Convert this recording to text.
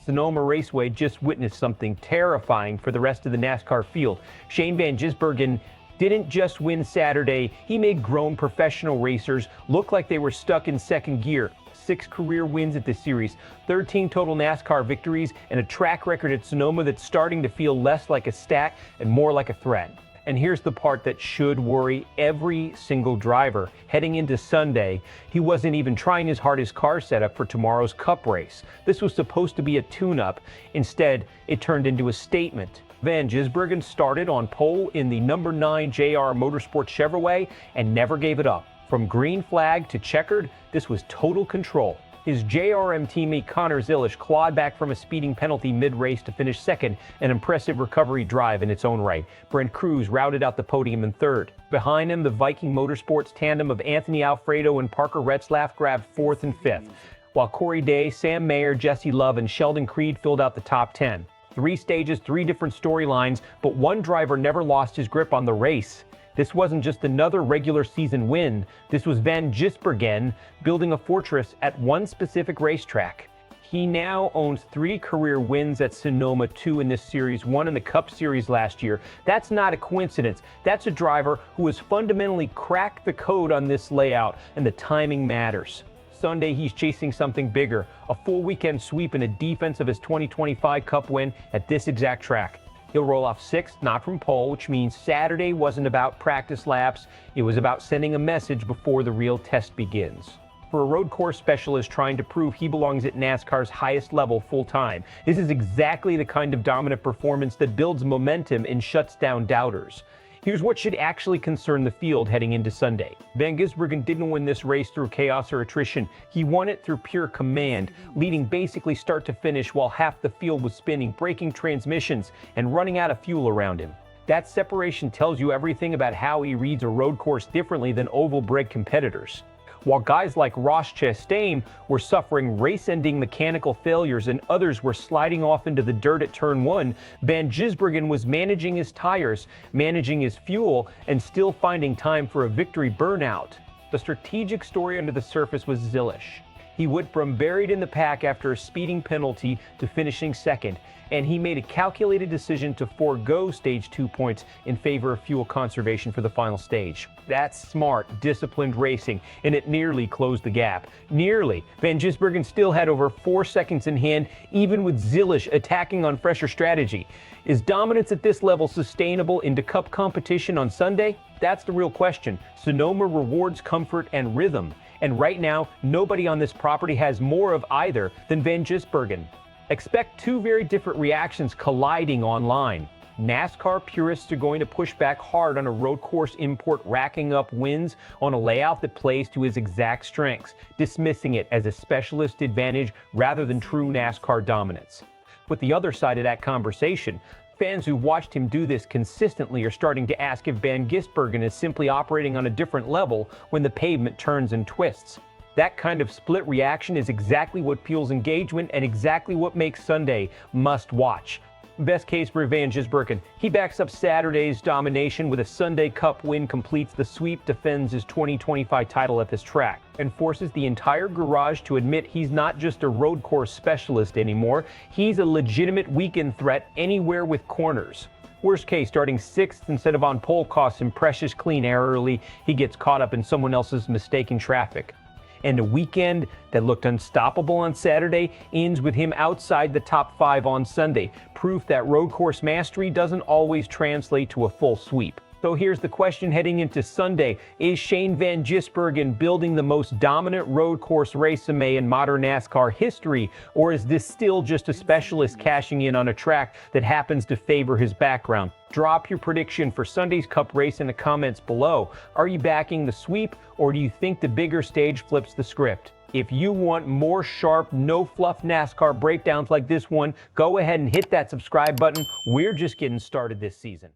Sonoma Raceway just witnessed something terrifying for the rest of the NASCAR field. Shane Van Gisbergen didn't just win Saturday, he made grown professional racers look like they were stuck in second gear. 6 career wins at this series, 13 total NASCAR victories, and a track record at Sonoma that's starting to feel less like a stat and more like a threat. And here's the part that should worry every single driver. Heading into Sunday, he wasn't even trying his hardest car setup for tomorrow's Cup race. This was supposed to be a tune-up. Instead, it turned into a statement. Van Gisbergen started on pole in the number 9 JR Motorsports Chevrolet and never gave it up. From green flag to checkered, this was total control. His JRM teammate Connor Zilisch clawed back from a speeding penalty mid-race to finish second, an impressive recovery drive in its own right. Brent Cruz routed out the podium in third. Behind him, the Viking Motorsports tandem of Anthony Alfredo and Parker Retzlaff grabbed fourth and fifth, while Corey Day, Sam Mayer, Jesse Love, and Sheldon Creed filled out the top 10. 3 stages, 3 different storylines, but one driver never lost his grip on the race. This wasn't just another regular season win. This was Van Gisbergen building a fortress at one specific racetrack. He now owns 3 career wins at Sonoma, 2 in this series, 1 in the Cup Series last year. That's not a coincidence. That's a driver who has fundamentally cracked the code on this layout, and the timing matters. Sunday, he's chasing something bigger, a full weekend sweep in a defense of his 2025 Cup win at this exact track. He'll roll off 6th, not from pole, which means Saturday wasn't about practice laps. It was about sending a message before the real test begins. For a road course specialist trying to prove he belongs at NASCAR's highest level full-time, this is exactly the kind of dominant performance that builds momentum and shuts down doubters. Here's what should actually concern the field heading into Sunday. Van Gisbergen didn't win this race through chaos or attrition. He won it through pure command, leading basically start to finish while half the field was spinning, breaking transmissions, and running out of fuel around him. That separation tells you everything about how he reads a road course differently than oval-bred competitors. While guys like Ross Chastain were suffering race-ending mechanical failures and others were sliding off into the dirt at turn 1, Van Gisbergen was managing his tires, managing his fuel, and still finding time for a victory burnout. The strategic story under the surface was Zilisch. He went from buried in the pack after a speeding penalty to finishing second, and he made a calculated decision to forego stage 2 points in favor of fuel conservation for the final stage. That's smart, disciplined racing, and it nearly closed the gap. Nearly. Van Gisbergen still had over 4 seconds in hand, even with Zilisch attacking on fresher strategy. Is dominance at this level sustainable into Cup competition on Sunday? That's the real question. Sonoma rewards comfort and rhythm, and right now, nobody on this property has more of either than Van Gisbergen. Expect 2 very different reactions colliding online. NASCAR purists are going to push back hard on a road course import racking up wins on a layout that plays to his exact strengths, dismissing it as a specialist advantage rather than true NASCAR dominance. But the other side of that conversation, fans who watched him do this consistently are starting to ask if Van Gisbergen is simply operating on a different level when the pavement turns and twists. That kind of split reaction is exactly what fuels engagement and exactly what makes Sunday must watch. Best case for Van Gisbergen, he backs up Saturday's domination with a Sunday Cup win, completes the sweep, defends his 2025 title at this track, and forces the entire garage to admit he's not just a road course specialist anymore, he's a legitimate weekend threat anywhere with corners. Worst case, starting 6th instead of on pole costs him precious clean air early. He gets caught up in someone else's mistaken traffic. And a weekend that looked unstoppable on Saturday ends with him outside the top 5 on Sunday. Proof that road course mastery doesn't always translate to a full sweep. So here's the question heading into Sunday. Is Shane Van Gisbergen building the most dominant road course resume in modern NASCAR history, or is this still just a specialist cashing in on a track that happens to favor his background? Drop your prediction for Sunday's Cup race in the comments below. Are you backing the sweep, or do you think the bigger stage flips the script? If you want more sharp, no-fluff NASCAR breakdowns like this one, go ahead and hit that subscribe button. We're just getting started this season.